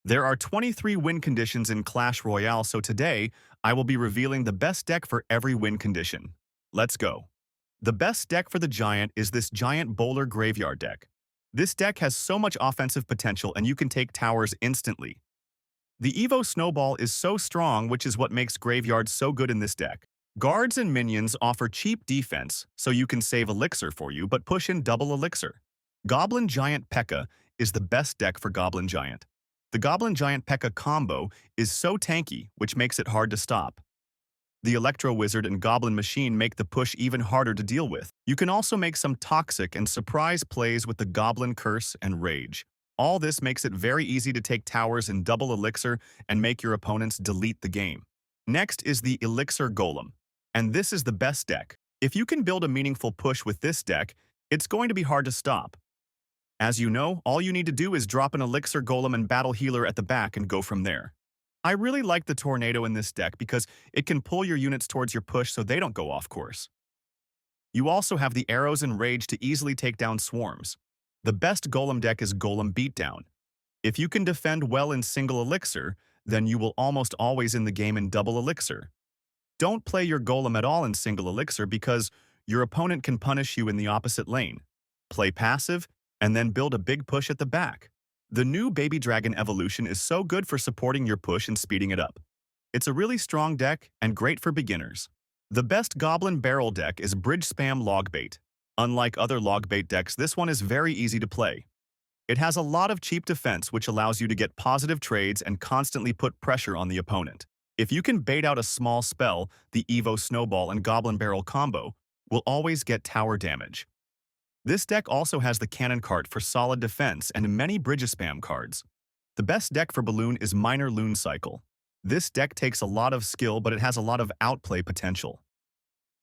There are 23 win conditions in Clash Royale, so today I will be revealing the best deck for every win condition. Let's go. The best deck for the Giant is this Giant Bowler Graveyard deck. This deck has so much offensive potential and you can take towers instantly. The Evo Snowball is so strong, which is what makes Graveyard so good in this deck. Guards and minions offer cheap defense, so you can save elixir for you but push in double elixir. Goblin Giant Pekka is the best deck for Goblin Giant. The Goblin Giant Pekka combo is so tanky, which makes it hard to stop. The Electro Wizard and Goblin Machine make the push even harder to deal with. You can also make some toxic and surprise plays with the Goblin Curse and Rage. All this makes it very easy to take towers in double elixir and make your opponents delete the game. Next is the Elixir Golem, and this is the best deck. If you can build a meaningful push with this deck, it's going to be hard to stop. As you know, all you need to do is drop an Elixir Golem and Battle Healer at the back and go from there. I really like the Tornado in this deck because it can pull your units towards your push so they don't go off course. You also have the Arrows and Rage to easily take down swarms. The best Golem deck is Golem Beatdown. If you can defend well in single elixir, then you will almost always in the game in double elixir. Don't play your Golem at all in single elixir because your opponent can punish you in the opposite lane. Play passive, and then build a big push at the back. The new Baby Dragon evolution is so good for supporting your push and speeding it up. It's a really strong deck and great for beginners. The best Goblin Barrel deck is Bridge Spam Logbait. Unlike other logbait decks, this one is very easy to play. It has a lot of cheap defense which allows you to get positive trades and constantly put pressure on the opponent. If you can bait out a small spell, the Evo Snowball and Goblin Barrel combo will always get tower damage. This deck also has the Cannon Cart for solid defense and many Bridge Spam cards. The best deck for Balloon is Minor Loon Cycle. This deck takes a lot of skill, but it has a lot of outplay potential.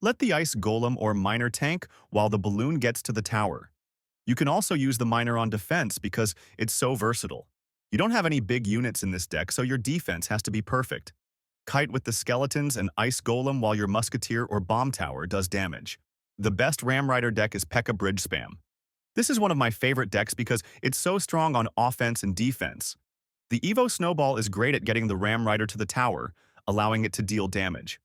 Let the Ice Golem or Miner tank while the Balloon gets to the tower. You can also use the Miner on defense because it's so versatile. You don't have any big units in this deck, so your defense has to be perfect. Kite with the Skeletons and Ice Golem while your Musketeer or Bomb Tower does damage. The best Ram Rider deck is Pekka Bridge Spam. This is one of my favorite decks because it's so strong on offense and defense. The Evo Snowball is great at getting the Ram Rider to the tower, allowing it to deal damage.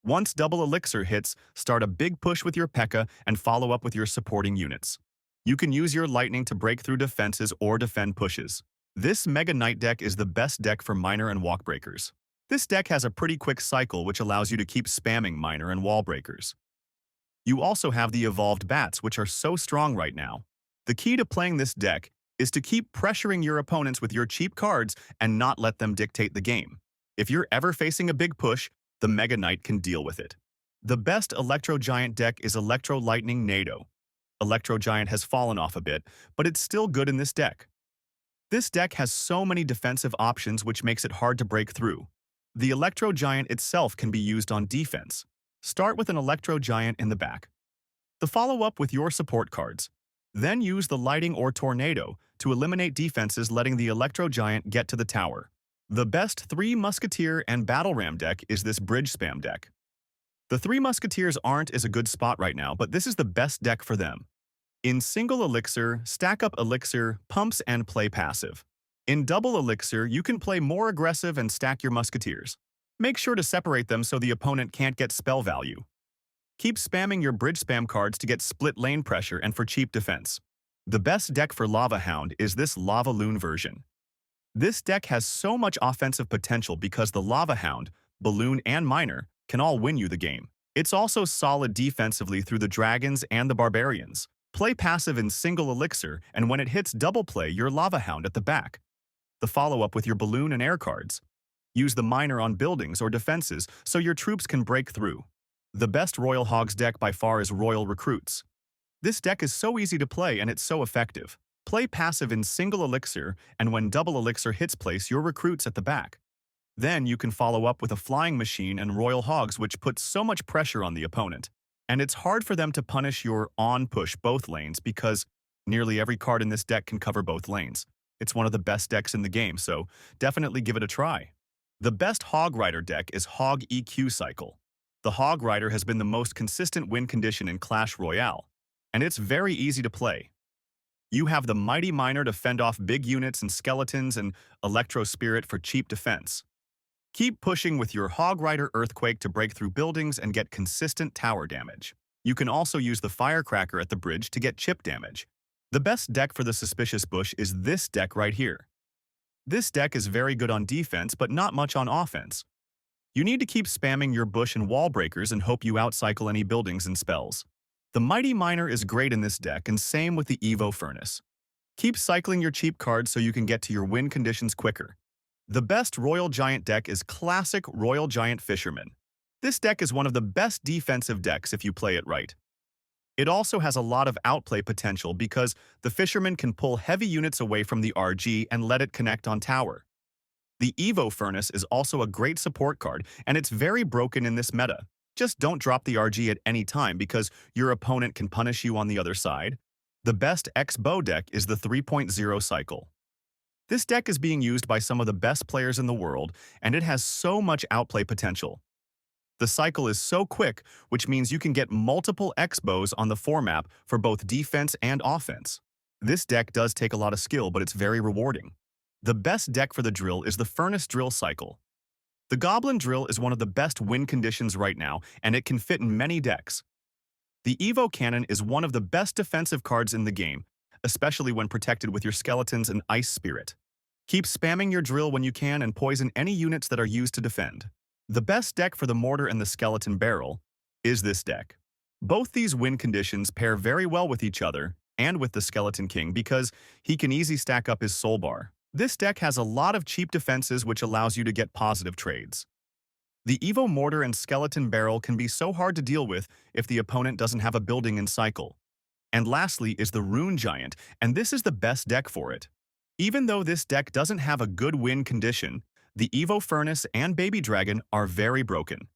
Once double elixir hits, start a big push with your Pekka and follow up with your supporting units. You can use your Lightning to break through defenses or defend pushes. This Mega Knight deck is the best deck for Miner and Walk Breakers. This deck has a pretty quick cycle which allows you to keep spamming Miner and Wall Breakers. You also have the Evolved Bats, which are so strong right now. The key to playing this deck is to keep pressuring your opponents with your cheap cards and not let them dictate the game. If you're ever facing a big push, the Mega Knight can deal with it. The best Electro Giant deck is Electro Lightning NATO. Electro Giant has fallen off a bit, but it's still good in this deck. This deck has so many defensive options which makes it hard to break through. The Electro Giant itself can be used on defense. Start with an Electro Giant in the back. The follow-up with your support cards. Then use the Lighting or Tornado to eliminate defenses, letting the Electro Giant get to the tower. The best 3 Musketeer and Battle Ram deck is this Bridge Spam deck. The 3 Musketeers aren't as a good spot right now, but this is the best deck for them. In single elixir, stack up elixir, pumps, and play passive. In double elixir, you can play more aggressive and stack your Musketeers. Make sure to separate them so the opponent can't get spell value. Keep spamming your Bridge Spam cards to get split lane pressure and for cheap defense. The best deck for Lava Hound is this Lava Loon version. This deck has so much offensive potential because the Lava Hound, Balloon, and Miner can all win you the game. It's also solid defensively through the Dragons and the Barbarians. Play passive in single elixir, and when it hits double play your Lava Hound at the back. The follow-up with your Balloon and Air cards. Use the Miner on buildings or defenses so your troops can break through. The best Royal Hogs deck by far is Royal Recruits. This deck is so easy to play and it's so effective. Play passive in single elixir, and when double elixir hits, place your recruits at the back. Then you can follow up with a Flying Machine and Royal Hogs, which puts so much pressure on the opponent. And it's hard for them to punish your on-push both lanes because nearly every card in this deck can cover both lanes. It's one of the best decks in the game, so definitely give it a try. The best Hog Rider deck is Hog EQ Cycle. The Hog Rider has been the most consistent win condition in Clash Royale, and it's very easy to play. You have the Mighty Miner to fend off big units and skeletons and Electro Spirit for cheap defense. Keep pushing with your Hog Rider Earthquake to break through buildings and get consistent tower damage. You can also use the Firecracker at the bridge to get chip damage. The best deck for the Suspicious Bush is this deck right here. This deck is very good on defense but not much on offense. You need to keep spamming your bush and wall breakers and hope you outcycle any buildings and spells. The Mighty Miner is great in this deck and same with the Evo Furnace. Keep cycling your cheap cards so you can get to your win conditions quicker. The best Royal Giant deck is classic Royal Giant Fisherman. This deck is one of the best defensive decks if you play it right. It also has a lot of outplay potential because the Fisherman can pull heavy units away from the RG and let it connect on tower. The Evo Furnace is also a great support card, and it's very broken in this meta. Just don't drop the RG at any time because your opponent can punish you on the other side. The best Xbow deck is the 3.0 cycle. This deck is being used by some of the best players in the world, and it has so much outplay potential. The cycle is so quick, which means you can get multiple Xbows on the 4 map for both defense and offense. This deck does take a lot of skill, but it's very rewarding. The best deck for the drill is the Furnace Drill cycle. The Goblin drill is one of the best win conditions right now, and it can fit in many decks. The Evo Cannon is one of the best defensive cards in the game, especially when protected with your skeletons and Ice Spirit. Keep spamming your drill when you can and poison any units that are used to defend. The best deck for the Mortar and the Skeleton Barrel is this deck. Both these win conditions pair very well with each other and with the Skeleton King because he can easily stack up his soul bar. This deck has a lot of cheap defenses which allows you to get positive trades. The Evo Mortar and Skeleton Barrel can be so hard to deal with if the opponent doesn't have a building in cycle. And lastly is the Rune Giant, and this is the best deck for it. Even though this deck doesn't have a good win condition, the Evo Furnace and Baby Dragon are very broken.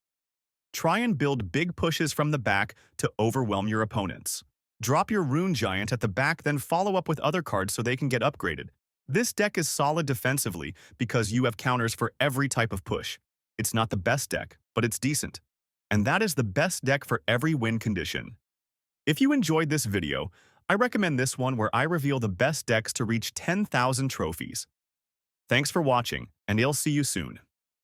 Try and build big pushes from the back to overwhelm your opponents. Drop your Rune Giant at the back, then follow up with other cards so they can get upgraded. This deck is solid defensively because you have counters for every type of push. It's not the best deck, but it's decent. And that is the best deck for every win condition. If you enjoyed this video, I recommend this one where I reveal the best decks to reach 10,000 trophies. Thanks for watching, and I'll see you soon.